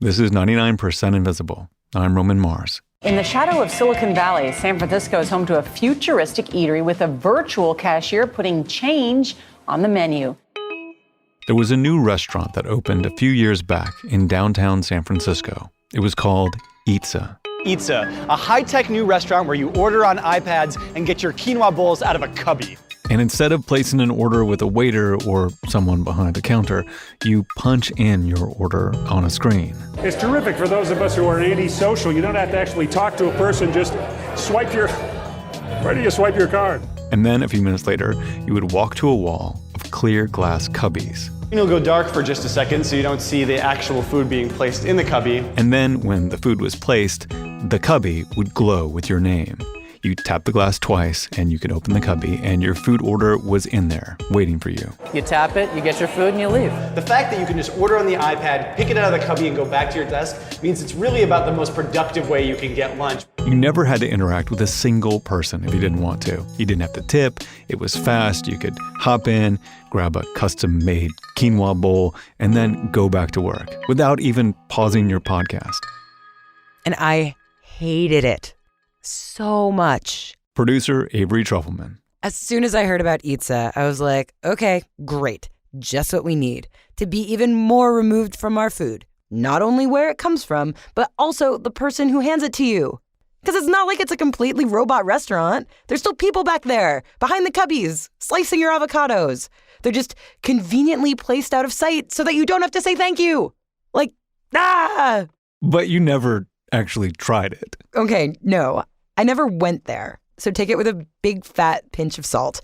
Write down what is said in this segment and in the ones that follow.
This is 99% Invisible. I'm Roman Mars. In the shadow of Silicon Valley, San Francisco is home to a futuristic eatery with a virtual cashier putting change on the menu. There was a new restaurant that opened a few years back in downtown San Francisco. It was called Eatsa. Eatsa, a high-tech new restaurant where you order on iPads and get your quinoa bowls out of a cubby. And instead of placing an order with a waiter or someone behind the counter, you punch in your order on a screen. It's terrific for those of us who are antisocial. You don't have to actually talk to a person, just swipe your... Where do you swipe your card? And then a few minutes later, you would walk to a wall of clear glass cubbies. It'll go dark for just a second so you don't see the actual food being placed in the cubby. And then when the food was placed, the cubby would glow with your name. You tap the glass twice and you could open the cubby and your food order was in there waiting for you. You tap it, you get your food, and you leave. The fact that you can just order on the iPad, pick it out of the cubby and go back to your desk means it's really about the most productive way you can get lunch. You never had to interact with a single person if you didn't want to. You didn't have to tip. It was fast. You could hop in, grab a custom-made quinoa bowl, and then go back to work without even pausing your podcast. And I hated it so much. Producer Avery Trufelman. As soon as I heard about Eatsa, I was like, okay, great. Just what we need to be even more removed from our food. Not only where it comes from, but also the person who hands it to you. Because it's not like it's a completely robot restaurant. There's still people back there, behind the cubbies, slicing your avocados. They're just conveniently placed out of sight so that you don't have to say thank you. Like, ah! But you never actually tried it. Okay, no. I never went there. So take it with a big fat pinch of salt.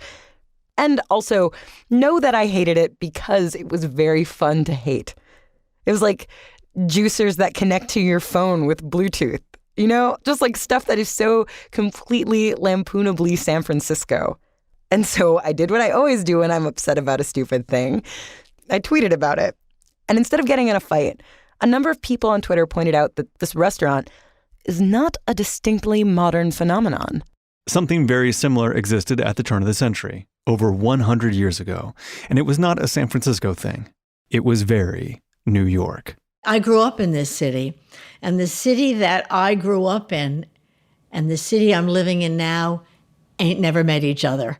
And also, know that I hated it because it was very fun to hate. It was like juicers that connect to your phone with Bluetooth. You know, just like stuff that is so completely lampoonably San Francisco. And so I did what I always do when I'm upset about a stupid thing. I tweeted about it. And instead of getting in a fight, a number of people on Twitter pointed out that this restaurant is not a distinctly modern phenomenon. Something very similar existed at the turn of the century, over 100 years ago. And it was not a San Francisco thing. It was very New York. I grew up in this city, and the city that I grew up in and the city I'm living in now ain't never met each other.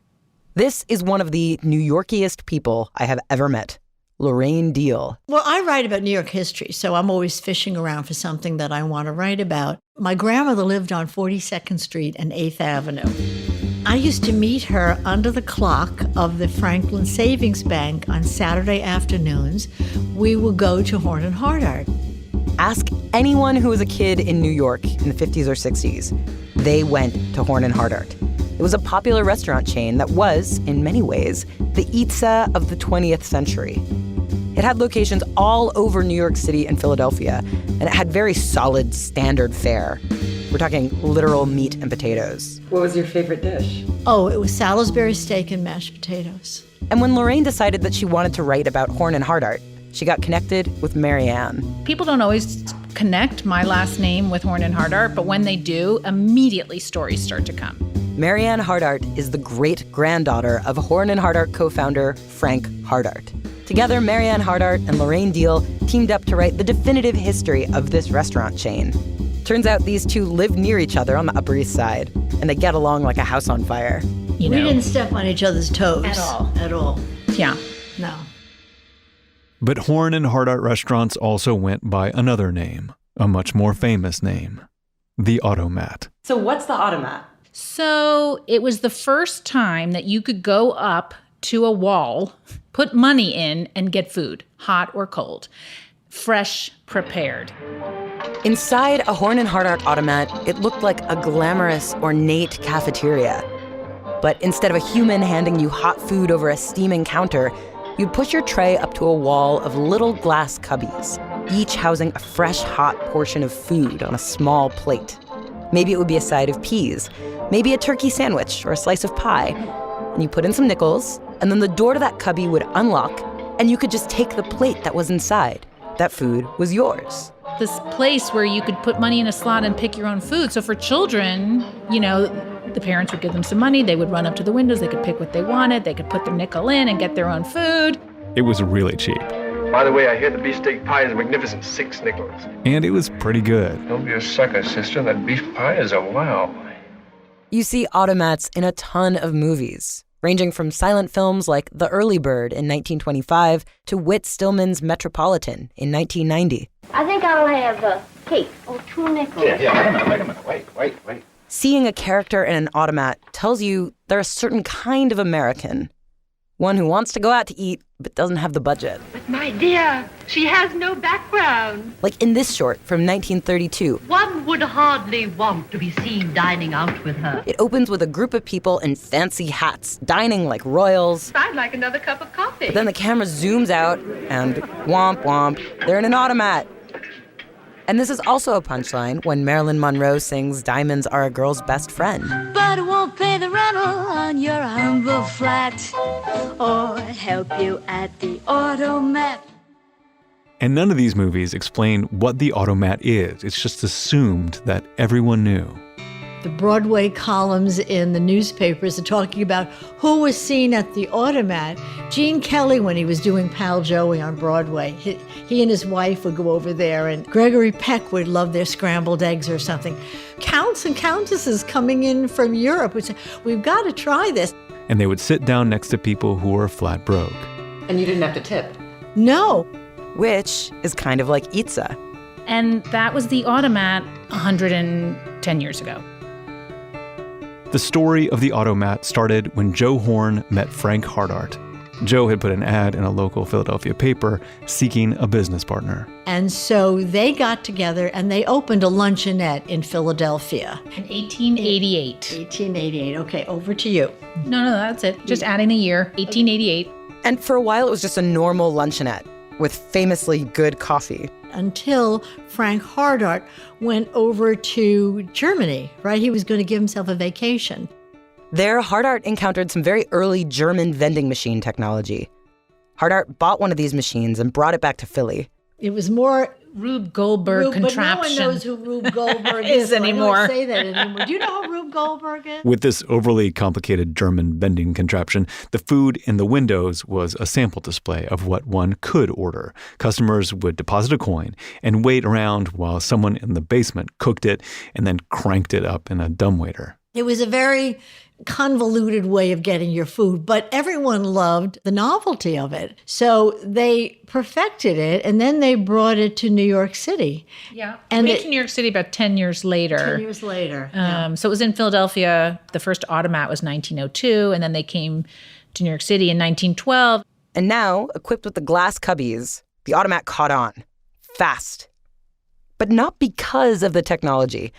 This is one of the New Yorkiest people I have ever met, Lorraine Deal. Well, I write about New York history, so I'm always fishing around for something that I want to write about. My grandmother lived on 42nd Street and 8th Avenue. I used to meet her under the clock of the Franklin Savings Bank on Saturday afternoons. We would go to Horn Hardart. Ask anyone who was a kid in New York in the 50s or 60s. They went to Horn Hardart. It was a popular restaurant chain that was, in many ways, the Eatsa of the 20th century. It had locations all over New York City and Philadelphia, and it had very solid standard fare. We're talking literal meat and potatoes. What was your favorite dish? Oh, it was Salisbury steak and mashed potatoes. And when Lorraine decided that she wanted to write about Horn Hardart, she got connected with Marianne. People don't always connect my last name with Horn Hardart, but when they do, immediately stories start to come. Marianne Hardart is the great-granddaughter of Horn Hardart co-founder Frank Hardart. Together, Marianne Hardart and Lorraine Deal teamed up to write the definitive history of this restaurant chain. Turns out these two live near each other on the Upper East Side, and they get along like a house on fire. We didn't step on each other's toes. At all. At all. Yeah. No. But Horn and Hardart restaurants also went by another name, a much more famous name, the Automat. So what's the Automat? So it was the first time that you could go up to a wall, put money in, and get food, hot or cold, fresh, prepared. Inside a Horn Hardart Automat, it looked like a glamorous, ornate cafeteria. But instead of a human handing you hot food over a steaming counter, you'd push your tray up to a wall of little glass cubbies, each housing a fresh, hot portion of food on a small plate. Maybe it would be a side of peas, maybe a turkey sandwich or a slice of pie. And you put in some nickels, and then the door to that cubby would unlock, and you could just take the plate that was inside. That food was yours. This place where you could put money in a slot and pick your own food. So for children, the parents would give them some money. They would run up to the windows. They could pick what they wanted. They could put their nickel in and get their own food. It was really cheap. By the way, I hear the beefsteak pie is a magnificent 6 nickels. And it was pretty good. Don't be a sucker, sister. That beef pie is a wow. You see automats in a ton of movies, ranging from silent films like The Early Bird in 1925 to Whit Stillman's Metropolitan in 1990. I think I'll have a cake or 2 nickels. Yeah, wait a minute. Wait. Seeing a character in an automat tells you they're a certain kind of American. One who wants to go out to eat but doesn't have the budget. But my dear, she has no background. Like in this short from 1932. One would hardly want to be seen dining out with her. It opens with a group of people in fancy hats, dining like royals. I'd like another cup of coffee. But then the camera zooms out and womp womp, they're in an automat. And this is also a punchline when Marilyn Monroe sings Diamonds Are a Girl's Best Friend. But it won't pay the rental on your humble flat or help you at the automat. And none of these movies explain what the automat is. It's just assumed that everyone knew. The Broadway columns in the newspapers are talking about who was seen at the automat. Gene Kelly, when he was doing Pal Joey on Broadway, he and his wife would go over there, and Gregory Peck would love their scrambled eggs or something. Counts and countesses coming in from Europe would say, we've got to try this. And they would sit down next to people who were flat broke. And you didn't have to tip. No. Which is kind of like Itza. And that was the automat 110 years ago. The story of the automat started when Joe Horn met Frank Hardart. Joe had put an ad in a local Philadelphia paper seeking a business partner. And so they got together and they opened a luncheonette in Philadelphia. In 1888. 1888. Okay, over to you. No, that's it. Just adding the year, 1888. And for a while, it was just a normal luncheonette with famously good coffee. Until Frank Hardart went over to Germany, right? He was going to give himself a vacation. There, Hardart encountered some very early German vending machine technology. Hardart bought one of these machines and brought it back to Philly. It was more Rube Goldberg contraption. But no one knows who Rube Goldberg is anymore. I don't say that anymore. Do you know who Rube Goldberg is? With this overly complicated German vending contraption, the food in the windows was a sample display of what one could order. Customers would deposit a coin and wait around while someone in the basement cooked it and then cranked it up in a dumbwaiter. It was a very convoluted way of getting your food, but everyone loved the novelty of it. So they perfected it, and then they brought it to New York City. Yeah, and to New York City about 10 years later. 10 years later. Yeah. So it was in Philadelphia. The first automat was 1902, and then they came to New York City in 1912. And now, equipped with the glass cubbies, the automat caught on. Fast. But not because of the technology.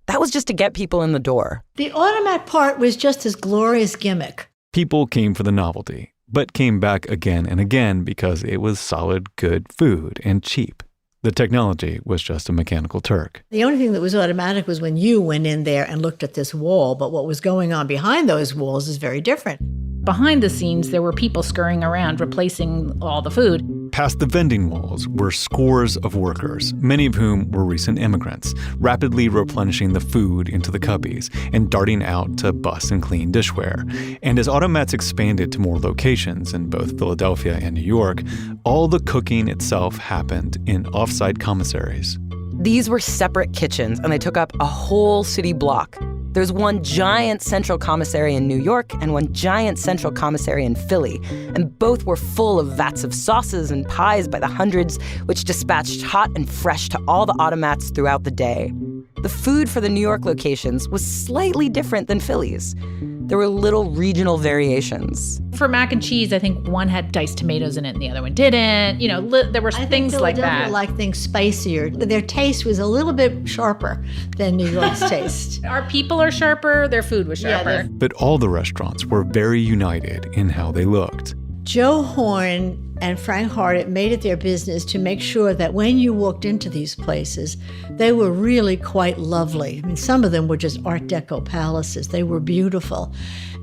That was just to get people in the door. The automat part was just this glorious gimmick. People came for the novelty, but came back again and again because it was solid, good food and cheap. The technology was just a mechanical Turk. The only thing that was automatic was when you went in there and looked at this wall, but what was going on behind those walls is very different. Behind the scenes, there were people scurrying around, replacing all the food. Past the vending walls were scores of workers, many of whom were recent immigrants, rapidly replenishing the food into the cubbies and darting out to bus and clean dishware. And as automats expanded to more locations in both Philadelphia and New York, all the cooking itself happened in off-site commissaries. These were separate kitchens, and they took up a whole city block. There's one giant central commissary in New York and one giant central commissary in Philly, and both were full of vats of sauces and pies by the hundreds, which dispatched hot and fresh to all the automats throughout the day. The food for the New York locations was slightly different than Philly's. There were little regional variations. For mac and cheese, I think one had diced tomatoes in it and the other one didn't. You know, there were things like that. I like things spicier. Their taste was a little bit sharper than New York's taste. Our people are sharper, their food was sharper. Yeah, but all the restaurants were very united in how they looked. Joe Horn and Frank Hardart made it their business to make sure that when you walked into these places, they were really quite lovely. I mean, some of them were just Art Deco palaces. They were beautiful.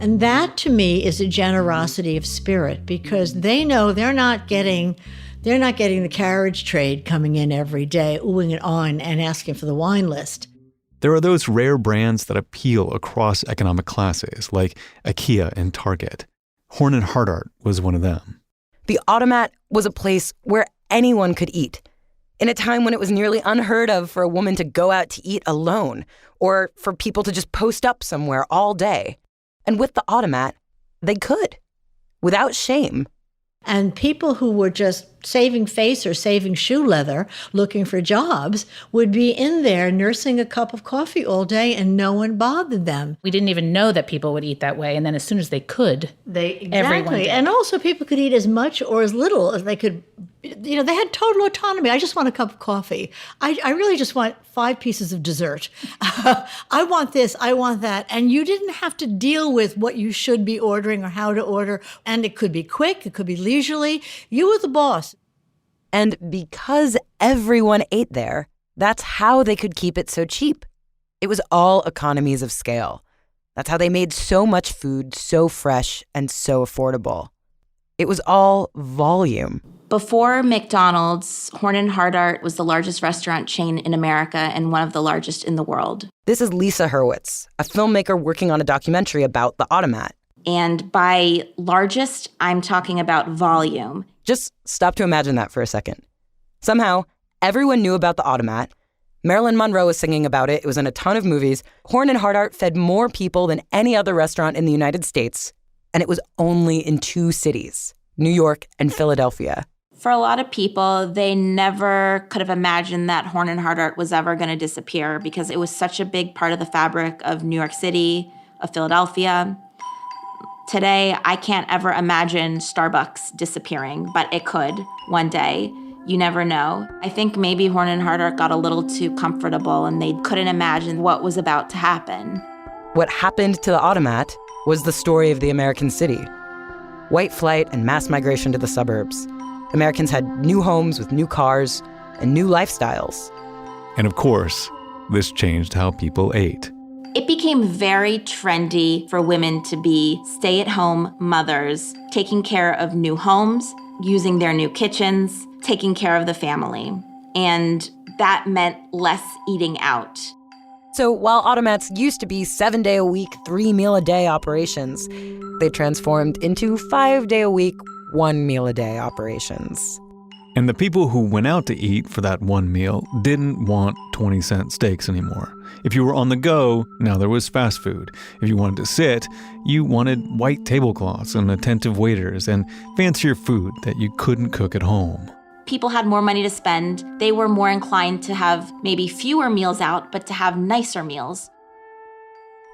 And that, to me, is a generosity of spirit, because they know they're not getting the carriage trade coming in every day, oohing and ahhing and asking for the wine list. There are those rare brands that appeal across economic classes, like IKEA and Target. Horn Hardart was one of them. The Automat was a place where anyone could eat, in a time when it was nearly unheard of for a woman to go out to eat alone or for people to just post up somewhere all day. And with the Automat, they could, without shame. And people who were just saving face or saving shoe leather, looking for jobs, would be in there nursing a cup of coffee all day and no one bothered them. We didn't even know that people would eat that way. And then as soon as they could, everyone did. And also people could eat as much or as little as they could. They had total autonomy. I just want a cup of coffee. I really just want 5 pieces of dessert. I want this, I want that. And you didn't have to deal with what you should be ordering or how to order. And it could be quick, it could be leisurely. You were the boss. And because everyone ate there, that's how they could keep it so cheap. It was all economies of scale. That's how they made so much food so fresh and so affordable. It was all volume. Before McDonald's, Horn Hardart was the largest restaurant chain in America and one of the largest in the world. This is Lisa Hurwitz, a filmmaker working on a documentary about the Automat. And by largest, I'm talking about volume. Just stop to imagine that for a second. Somehow, everyone knew about the Automat. Marilyn Monroe was singing about it. It was in a ton of movies. Horn Hardart fed more people than any other restaurant in the United States. And it was only in 2 cities, New York and Philadelphia. For a lot of people, they never could have imagined that Horn Hardart was ever going to disappear because it was such a big part of the fabric of New York City, of Philadelphia. Today, I can't ever imagine Starbucks disappearing, but it could one day. You never know. I think maybe Horn Hardart got a little too comfortable and they couldn't imagine what was about to happen. What happened to the Automat was the story of the American city. White flight and mass migration to the suburbs. Americans had new homes with new cars and new lifestyles. And of course, this changed how people ate. It became very trendy for women to be stay-at-home mothers, taking care of new homes, using their new kitchens, taking care of the family. And that meant less eating out. So while automats used to be 7-day-a-week, 3-meal-a-day operations, they transformed into 5-day-a-week, 1-meal-a-day operations. And the people who went out to eat for that one meal didn't want 20-cent steaks anymore. If you were on the go, now there was fast food. If you wanted to sit, you wanted white tablecloths and attentive waiters and fancier food that you couldn't cook at home. People had more money to spend. They were more inclined to have maybe fewer meals out, but to have nicer meals.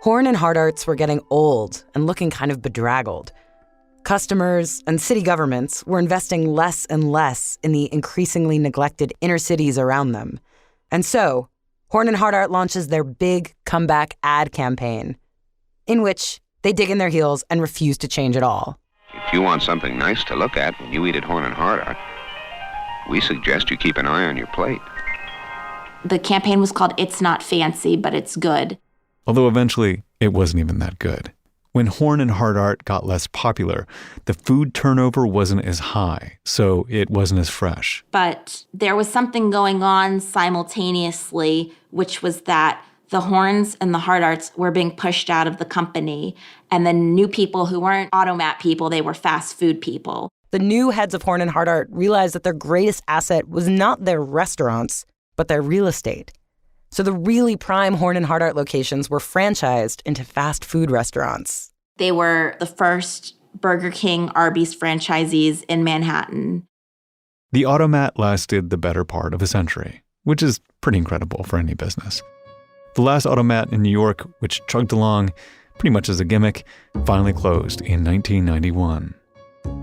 Horn and Hardarts were getting old and looking kind of bedraggled. Customers and city governments were investing less and less in the increasingly neglected inner cities around them. And so, Horn and Hardart launches their big comeback ad campaign, in which they dig in their heels and refuse to change at all. If you want something nice to look at when you eat at Horn and Hardart, we suggest you keep an eye on your plate. The campaign was called It's Not Fancy, but It's Good. Although eventually, it wasn't even that good. When Horn and Hardart got less popular, the food turnover wasn't as high, so it wasn't as fresh. But there was something going on simultaneously, which was that the Horns and the Hardarts were being pushed out of the company, and the new people who weren't Automat people, they were fast food people. The new heads of Horn and Hardart realized that their greatest asset was not their restaurants, but their real estate. So the really prime Horn and Hardart locations were franchised into fast food restaurants. They were the first Burger King, Arby's franchisees in Manhattan. The Automat lasted the better part of a century, which is pretty incredible for any business. The last Automat in New York, which chugged along pretty much as a gimmick, finally closed in 1991.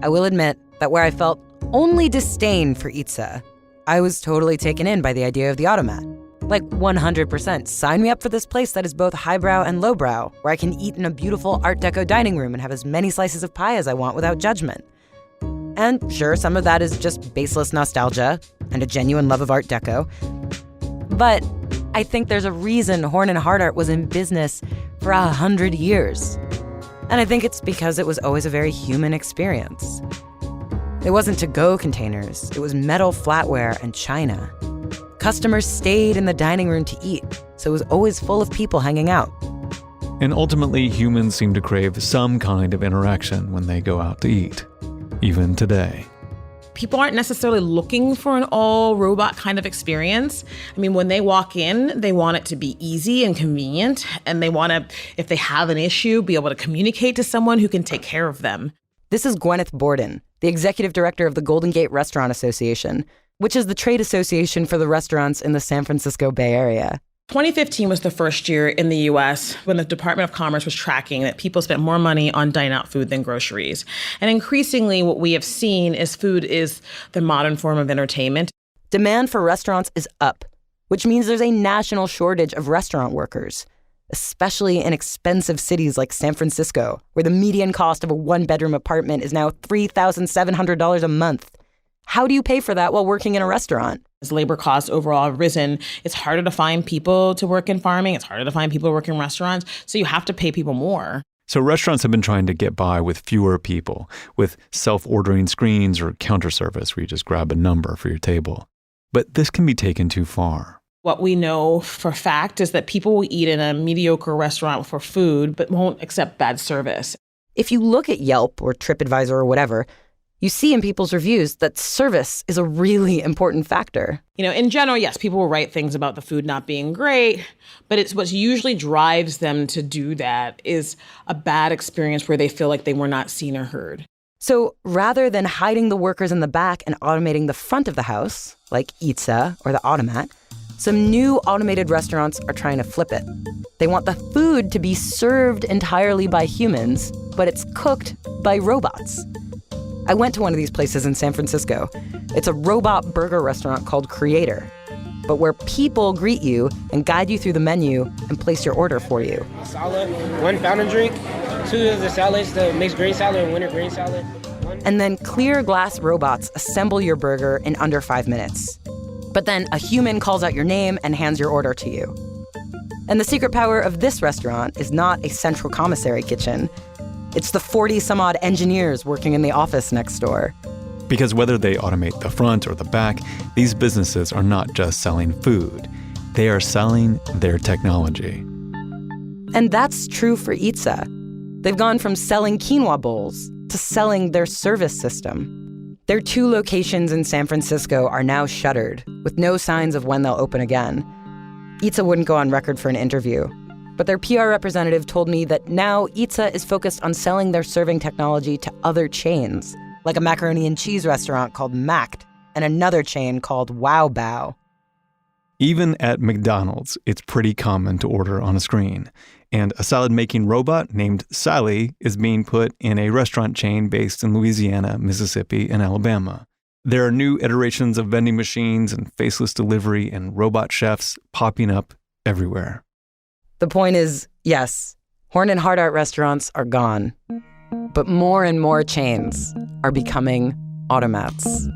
I will admit that where I felt only disdain for Itza, I was totally taken in by the idea of the Automat. Like 100%, sign me up for this place that is both highbrow and lowbrow, where I can eat in a beautiful Art Deco dining room and have as many slices of pie as I want without judgment. And sure, some of that is just baseless nostalgia and a genuine love of Art Deco. But I think there's a reason Horn and Hardart was in business for 100 years. And I think it's because it was always a very human experience. It wasn't to-go containers, it was metal flatware and china. Customers stayed in the dining room to eat, so it was always full of people hanging out. And ultimately, humans seem to crave some kind of interaction when they go out to eat, even today. people aren't necessarily looking for an all-robot kind of experience. I mean, when they walk in, they want it to be easy and convenient, and they want to, if they have an issue, be able to communicate to someone who can take care of them. This is Gwyneth Borden, the executive director of the Golden Gate Restaurant Association, which is the trade association for the restaurants in the San Francisco Bay Area. 2015 was the first year in the U.S. when the Department of Commerce was tracking that people spent more money on dine-out food than groceries. And increasingly, what we have seen is food is the modern form of entertainment. Demand for restaurants is up, which means there's a national shortage of restaurant workers, especially in expensive cities like San Francisco, where the median cost of a one-bedroom apartment is now $3,700 a month. How do you pay for that while working in a restaurant? As labor costs overall have risen, it's harder to find people to work in farming. It's harder to find people to work in restaurants. So you have to pay people more. So restaurants have been trying to get by with fewer people, with self-ordering screens or counter service where you just grab a number for your table. But this can be taken too far. What we know for a fact is that people will eat in a mediocre restaurant for food, but won't accept bad service. If you look at Yelp or TripAdvisor or whatever, you see in people's reviews that service is a really important factor. You know, in general, yes, people will write things about the food not being great, but it's what usually drives them to do that is a bad experience where they feel like they were not seen or heard. So rather than hiding the workers in the back and automating the front of the house, like Itza or the Automat, some new automated restaurants are trying to flip it. They want the food to be served entirely by humans, but it's cooked by robots. I went to one of these places in San Francisco. It's a robot burger restaurant called Creator, but where people greet you and guide you through the menu and place your order for you. Salad, 1 fountain drink, 2 of the salads, the mixed green salad and winter green salad. And then clear glass robots assemble your burger in under 5 minutes. But then a human calls out your name and hands your order to you. And the secret power of this restaurant is not a central commissary kitchen. It's the 40-some-odd engineers working in the office next door. Because whether they automate the front or the back, these businesses are not just selling food. They are selling their technology. And that's true for Itza. They've gone from selling quinoa bowls to selling their service system. Their 2 locations in San Francisco are now shuttered, with no signs of when they'll open again. Itza wouldn't go on record for an interview, but their PR representative told me that now Itza is focused on selling their serving technology to other chains, like a macaroni and cheese restaurant called Macked and another chain called Wow Bao. Even at McDonald's, it's pretty common to order on a screen. And a salad-making robot named Sally is being put in a restaurant chain based in Louisiana, Mississippi, and Alabama. There are new iterations of vending machines and faceless delivery and robot chefs popping up everywhere. The point is, yes, Horn and Hardart restaurants are gone, but more and more chains are becoming automats.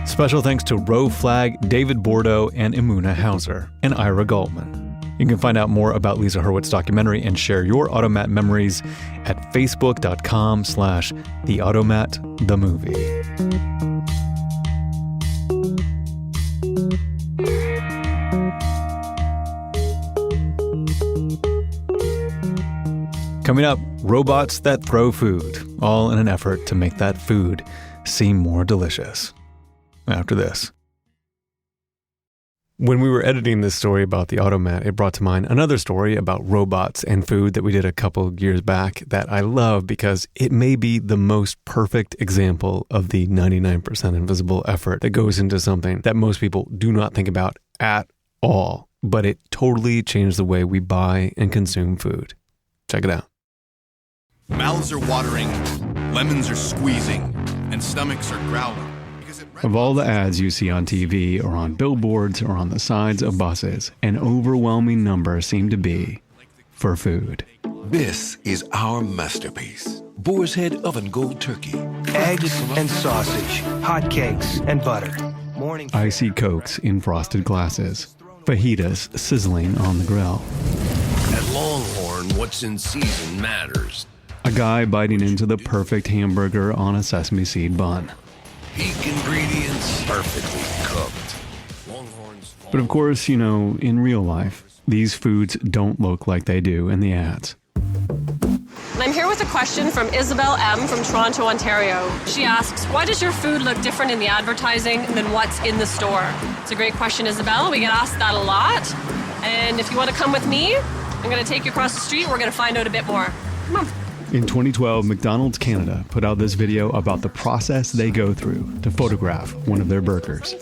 Special thanks to Roe Flagg, David Bordeaux, and Imuna Hauser, and Ira Galtman. You can find out more about Lisa Hurwitz's documentary and share your Automat memories at facebook.com/theautomatthemovie. Coming up, robots that throw food, all in an effort to make that food seem more delicious. After this. When we were editing this story about the Automat, it brought to mind another story about robots and food that we did a couple years back that I love because it may be the most perfect example of the 99% invisible effort that goes into something that most people do not think about at all, but it totally changed the way we buy and consume food. Check it out. Mouths are watering, lemons are squeezing, and stomachs are growling. Of all the ads you see on TV or on billboards or on the sides of buses, an overwhelming number seem to be for food. This is our masterpiece. Boar's Head Oven Gold Turkey. Eggs and sausage, hotcakes and butter. Icy Cokes in frosted glasses. Fajitas sizzling on the grill. At Longhorn, what's in season matters. A guy biting into the perfect hamburger on a sesame seed bun. Peak ingredients, perfectly cooked. But of course, you know, in real life, These foods don't look like they do in the ads. I'm here with a question from Isabel M. from Toronto, Ontario. She asks, why does your food look different in the advertising than what's in the store? It's a great question, Isabel. We get asked that a lot. And if you want to come with me, I'm going to take you across the street. We're going to find out a bit more. Come on. In 2012, McDonald's Canada put out this video about the process they go through to photograph one of their burgers.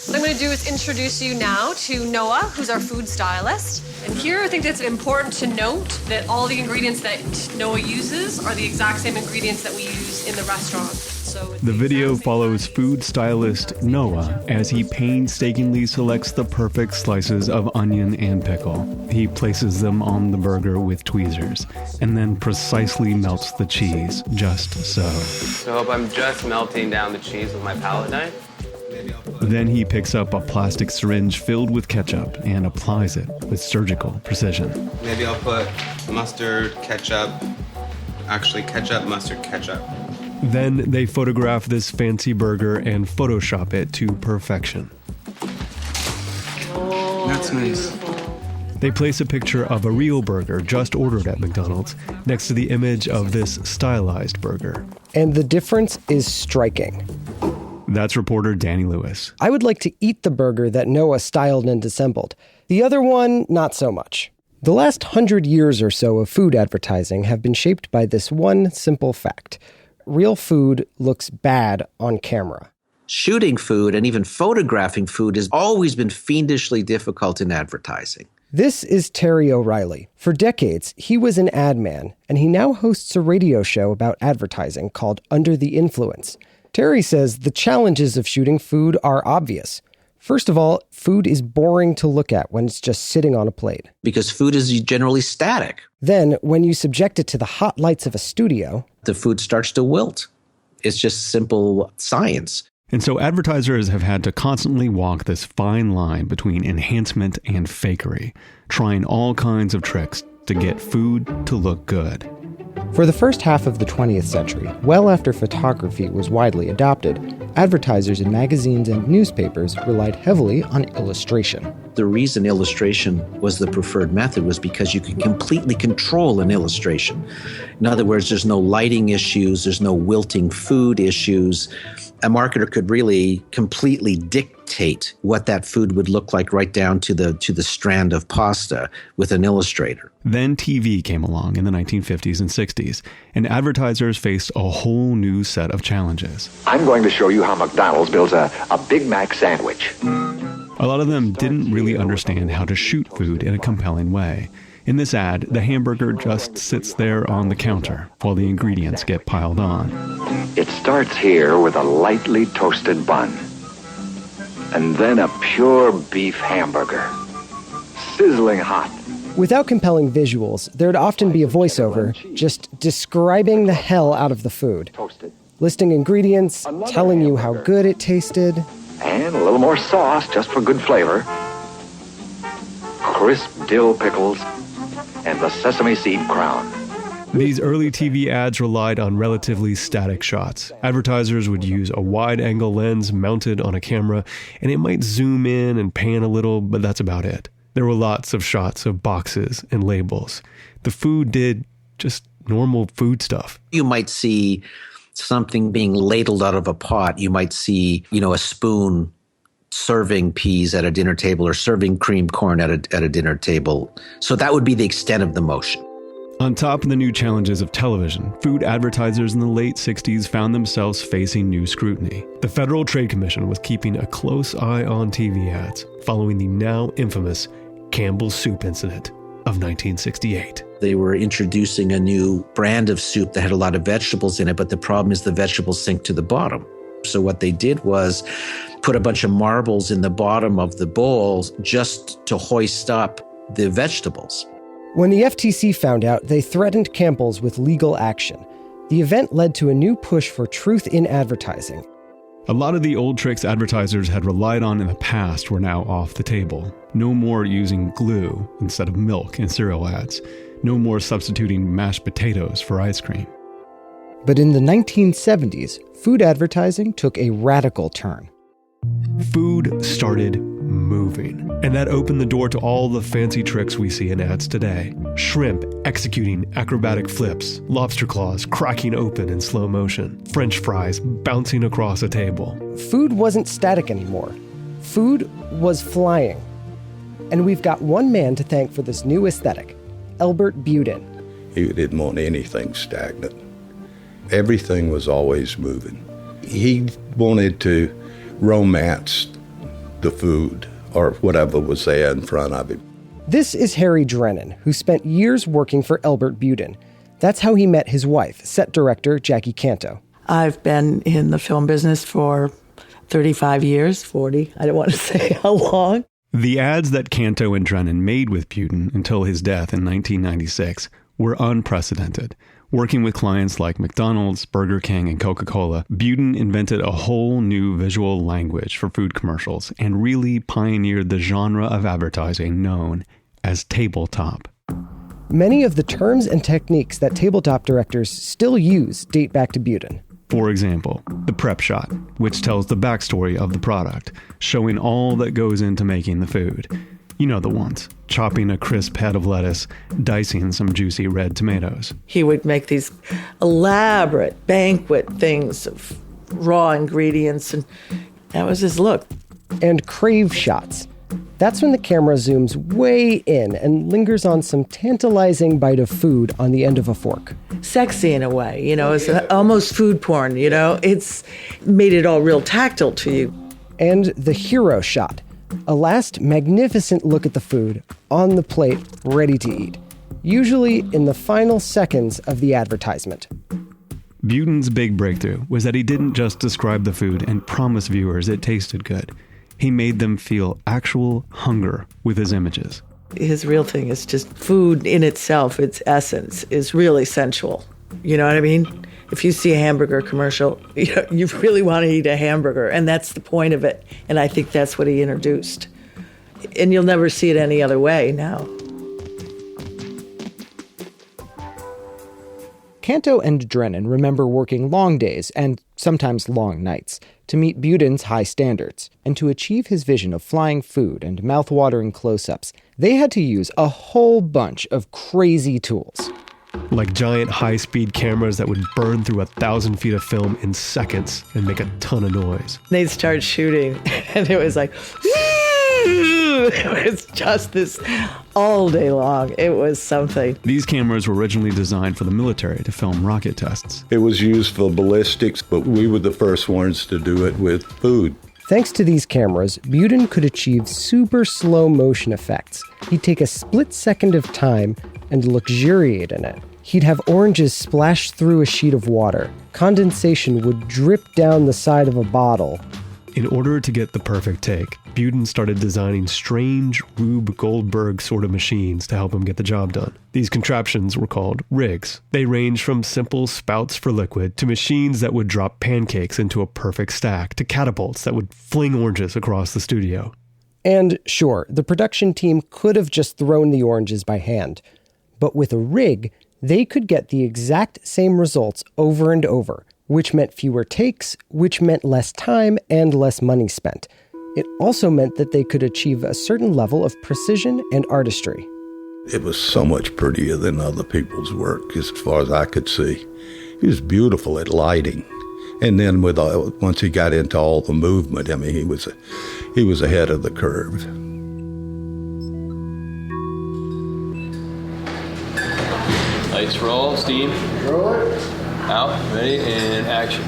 What I'm going to do is introduce you now to Noah, who's our food stylist. And here I think it's important to note that all the ingredients that Noah uses are the exact same ingredients that we use in the restaurant. The video follows food stylist Noah as he painstakingly selects the perfect slices of onion and pickle. He places them on the burger with tweezers and then precisely melts the cheese just so. So hope I'm just melting down the cheese with my palette knife. Then he picks up a plastic syringe filled with ketchup and applies it with surgical precision. Maybe I'll put mustard, ketchup, mustard, ketchup. Then they photograph this fancy burger and Photoshop it to perfection. That's nice. They place a picture of a real burger just ordered at McDonald's next to the image of this stylized burger. And the difference is striking. That's reporter Danny Lewis. I would like to eat the burger that Noah styled and assembled. The other one, not so much. The last 100 years or so of food advertising have been shaped by this one simple fact. Real food looks bad on camera. Shooting food and even photographing food has always been fiendishly difficult in advertising. This is Terry O'Reilly. For decades, he was an ad man, and he now hosts a radio show about advertising called Under the Influence. Terry says the challenges of shooting food are obvious. First of all, food is boring to look at when it's just sitting on a plate. Because food is generally static. Then, when you subject it to the hot lights of a studio, the food starts to wilt. It's just simple science. And so advertisers have had to constantly walk this fine line between enhancement and fakery, trying all kinds of tricks to get food to look good. For the first half of the 20th century, well after photography was widely adopted, advertisers in magazines and newspapers relied heavily on illustration. The reason illustration was the preferred method was because you could completely control an illustration. In other words, there's no lighting issues, there's no wilting food issues. A marketer could really completely dictate what that food would look like right down to the strand of pasta with an illustrator. Then TV came along in the 1950s and 60s, and advertisers faced a whole new set of challenges. I'm going to show you how McDonald's builds a Big Mac sandwich. A lot of them didn't really understand how to shoot food in a compelling way. In this ad, the hamburger just sits there on the counter while the ingredients get piled on. It starts here with a lightly toasted bun, and then a pure beef hamburger, sizzling hot. Without compelling visuals, there'd often be a voiceover just describing the hell out of the food, listing ingredients, telling you how good it tasted. And a little more sauce just for good flavor. Crisp dill pickles and the sesame seed crown. These early TV ads relied on relatively static shots. Advertisers would use a wide-angle lens mounted on a camera, and it might zoom in and pan a little, but that's about it. There were lots of shots of boxes and labels. The food did just normal food stuff. You might see something being ladled out of a pot. You might see, a spoon serving peas at a dinner table or serving creamed corn at a dinner table. So that would be the extent of the motion. On top of the new challenges of television, food advertisers in the late 60s found themselves facing new scrutiny. The Federal Trade Commission was keeping a close eye on TV ads, following the now infamous Campbell's Soup incident of 1968. They were introducing a new brand of soup that had a lot of vegetables in it, but the problem is the vegetables sink to the bottom. So what they did was put a bunch of marbles in the bottom of the bowl just to hoist up the vegetables. When the FTC found out, they threatened Campbell's with legal action. The event led to a new push for truth in advertising. A lot of the old tricks advertisers had relied on in the past were now off the table. No more using glue instead of milk in cereal ads. No more substituting mashed potatoes for ice cream. But in the 1970s, food advertising took a radical turn. Food started moving. And that opened the door to all the fancy tricks we see in ads today. Shrimp executing acrobatic flips, lobster claws cracking open in slow motion, French fries bouncing across a table. Food wasn't static anymore. Food was flying. And we've got one man to thank for this new aesthetic, Elbert Budin. He didn't want anything stagnant. Everything was always moving. He wanted to romance the food or whatever was there in front of him. This is Harry Drennan, who spent years working for Elbert Budin. That's how he met his wife, set director Jackie Canto. I've been in the film business for 35 years, 40. I don't want to say how long. The ads that Canto and Drennan made with Budin until his death in 1996 were unprecedented. Working with clients like McDonald's, Burger King, and Coca-Cola, Budin invented a whole new visual language for food commercials and really pioneered the genre of advertising known as tabletop. Many of the terms and techniques that tabletop directors still use date back to Budin. For example, the prep shot, which tells the backstory of the product, showing all that goes into making the food. You know the ones, chopping a crisp head of lettuce, dicing some juicy red tomatoes. He would make these elaborate banquet things of raw ingredients, and that was his look. And crave shots. That's when the camera zooms way in and lingers on some tantalizing bite of food on the end of a fork. Sexy in a way, it's almost food porn, It's made it all real tactile to you. And the hero shot. A last magnificent look at the food, on the plate, ready to eat. Usually in the final seconds of the advertisement. Budin's big breakthrough was that he didn't just describe the food and promise viewers it tasted good. He made them feel actual hunger with his images. His real thing is just food in itself, its essence, is really sensual. You know what I mean? If you see a hamburger commercial, you really want to eat a hamburger, and that's the point of it. And I think that's what he introduced. And you'll never see it any other way now. Canto and Drennan remember working long days and sometimes long nights to meet Budin's high standards. And to achieve his vision of flying food and mouth-watering close-ups, they had to use a whole bunch of crazy tools. Like giant high-speed cameras that would burn through 1,000 feet of film in seconds and make a ton of noise. They'd start shooting, and it was like, it was just this all day long. It was something. These cameras were originally designed for the military to film rocket tests. It was used for ballistics, but we were the first ones to do it with food. Thanks to these cameras, Budin could achieve super slow motion effects. He'd take a split second of time and luxuriate in it. He'd have oranges splash through a sheet of water. Condensation would drip down the side of a bottle. In order to get the perfect take, Budin started designing strange Rube Goldberg sort of machines to help him get the job done. These contraptions were called rigs. They ranged from simple spouts for liquid to machines that would drop pancakes into a perfect stack to catapults that would fling oranges across the studio. And sure, the production team could have just thrown the oranges by hand. But with a rig, they could get the exact same results over and over, which meant fewer takes, which meant less time and less money spent. It also meant that they could achieve a certain level of precision and artistry. It was so much prettier than other people's work, as far as I could see. He was beautiful at lighting. And then once he got into all the movement, I mean, he was ahead of the curve. Lights roll, Steve. Roll it. Out, ready, and action.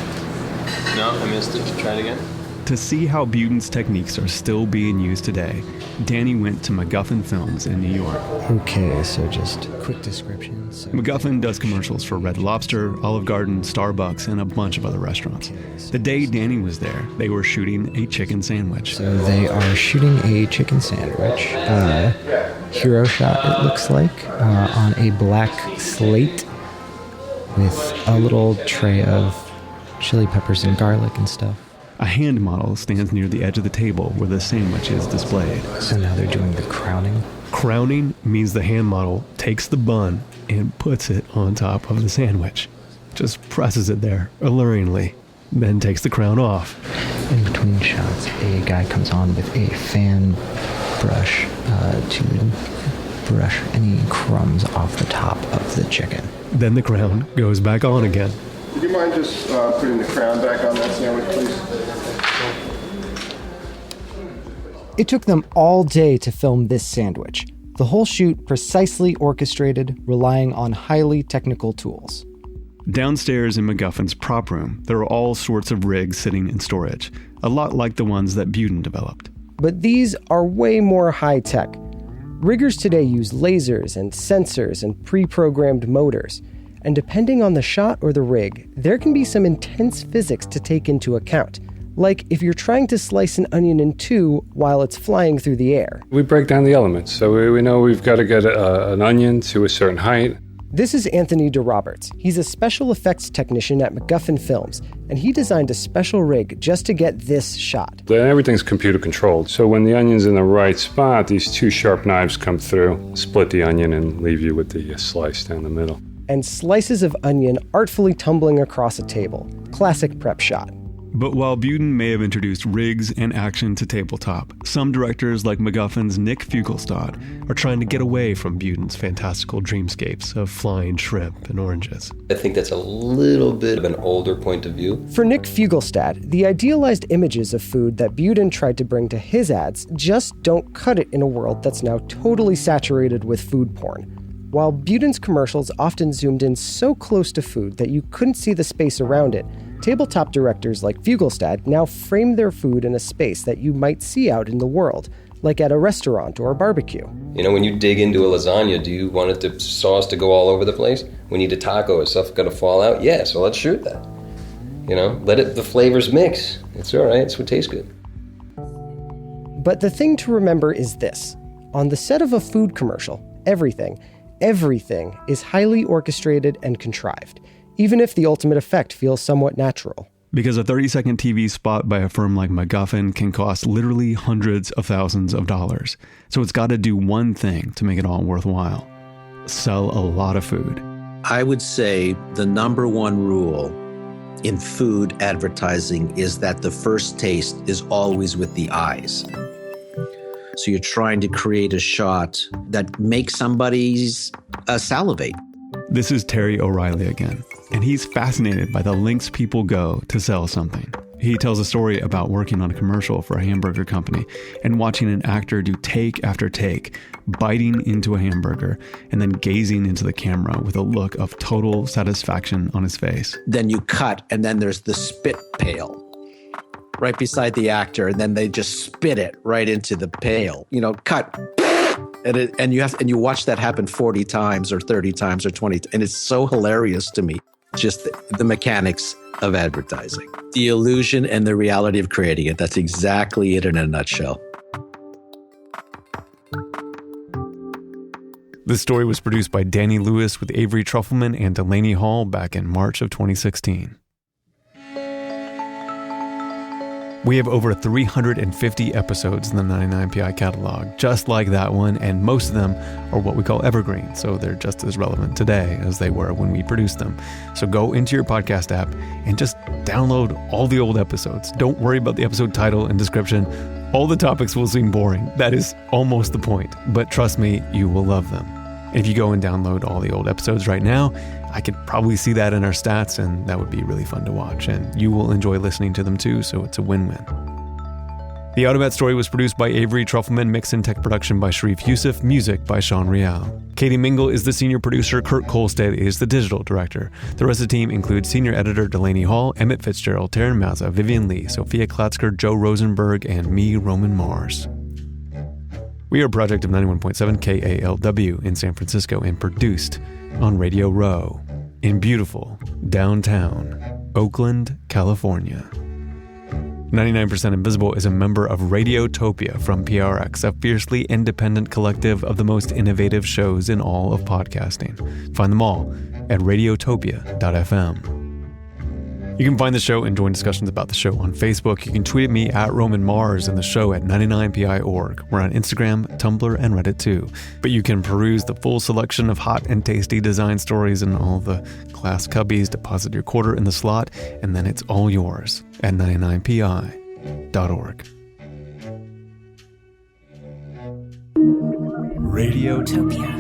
No, I missed it. Try it again. To see how Budin's techniques are still being used today, Danny went to MacGuffin Films in New York. Okay, so just quick description. MacGuffin does commercials for Red Lobster, Olive Garden, Starbucks, and a bunch of other restaurants. The day Danny was there, they were shooting a chicken sandwich. So they are shooting a chicken sandwich. Hero shot, it looks like, on a black slate with a little tray of chili peppers and garlic and stuff. A hand model stands near the edge of the table where the sandwich is displayed. So now they're doing the crowning? Crowning means the hand model takes the bun and puts it on top of the sandwich. Just presses it there, alluringly, then takes the crown off. In between between shots, a guy comes on with a fan brush to brush any crumbs off the top of the chicken. Then the crown goes back on again. Would you mind just putting the crown back on that sandwich, please? It took them all day to film this sandwich. The whole shoot precisely orchestrated, relying on highly technical tools. Downstairs in MacGuffin's prop room, there are all sorts of rigs sitting in storage, a lot like the ones that Buden developed. But these are way more high-tech. Riggers today use lasers and sensors and pre-programmed motors. And depending on the shot or the rig, there can be some intense physics to take into account. Like if you're trying to slice an onion in two while it's flying through the air. We break down the elements, so we know we've got to get an onion to a certain height. This is Anthony DeRoberts. He's a special effects technician at MacGuffin Films, and he designed a special rig just to get this shot. Everything's computer controlled, so when the onion's in the right spot, these two sharp knives come through, split the onion, and leave you with the slice down the middle. And slices of onion artfully tumbling across a table. Classic prep shot. But while Buden may have introduced rigs and action to tabletop, some directors like MacGuffin's Nick Fugelstad are trying to get away from Buden's fantastical dreamscapes of flying shrimp and oranges. I think that's a little bit of an older point of view. For Nick Fugelstad, the idealized images of food that Buden tried to bring to his ads just don't cut it in a world that's now totally saturated with food porn. While Buden's commercials often zoomed in so close to food that you couldn't see the space around it, tabletop directors like Fugelstad now frame their food in a space that you might see out in the world, like at a restaurant or a barbecue. You know, when you dig into a lasagna, do you want the sauce to go all over the place? We need a taco, is stuff going to fall out? Yeah, so let's shoot that. You know, the flavors mix. It's all right, it's what tastes good. But the thing to remember is this. On the set of a food commercial, everything is highly orchestrated and contrived, even if the ultimate effect feels somewhat natural. Because a 30-second TV spot by a firm like MacGuffin can cost literally hundreds of thousands of dollars. So it's got to do one thing to make it all worthwhile: sell a lot of food. I would say the number one rule in food advertising is that the first taste is always with the eyes. So you're trying to create a shot that makes somebody's salivate. This is Terry O'Reilly again, and he's fascinated by the lengths people go to sell something. He tells a story about working on a commercial for a hamburger company and watching an actor do take after take, biting into a hamburger and then gazing into the camera with a look of total satisfaction on his face. Then you cut, and then there's the spit pail right beside the actor, and then they just spit it right into the pail. You know, cut. And you watch that happen 40 times or 30 times or 20, and it's so hilarious to me. Just the mechanics of advertising. The illusion and the reality of creating it. That's exactly it in a nutshell. This story was produced by Danny Lewis with Avery Trufelman and Delaney Hall back in March of 2016. We have over 350 episodes in the 99PI catalog, just like that one, and most of them are what we call evergreen, so they're just as relevant today as they were when we produced them. So go into your podcast app and just download all the old episodes. Don't worry about the episode title and description. All the topics will seem boring. That is almost the point, but trust me, you will love them. And if you go and download all the old episodes right now, I could probably see that in our stats, and that would be really fun to watch. And you will enjoy listening to them too, so it's a win-win. The Automat story was produced by Avery Trufelman, mix and tech production by Sharif Youssef, music by Sean Rial. Katie Mingle is the senior producer, Kurt Kolstad is the digital director. The rest of the team includes senior editor Delaney Hall, Emmett Fitzgerald, Taryn Mazza, Vivian Lee, Sophia Klatzker, Joe Rosenberg, and me, Roman Mars. We are a project of 91.7 KALW in San Francisco and produced on Radio Row in beautiful downtown Oakland, California. 99% Invisible is a member of Radiotopia from PRX, a fiercely independent collective of the most innovative shows in all of podcasting. Find them all at radiotopia.fm. You can find the show and join discussions about the show on Facebook. You can tweet at me at Roman Mars and the show at 99pi.org. We're on Instagram, Tumblr, and Reddit too. But you can peruse the full selection of hot and tasty design stories and all the class cubbies. Deposit your quarter in the slot, and then it's all yours at 99pi.org. Radiotopia.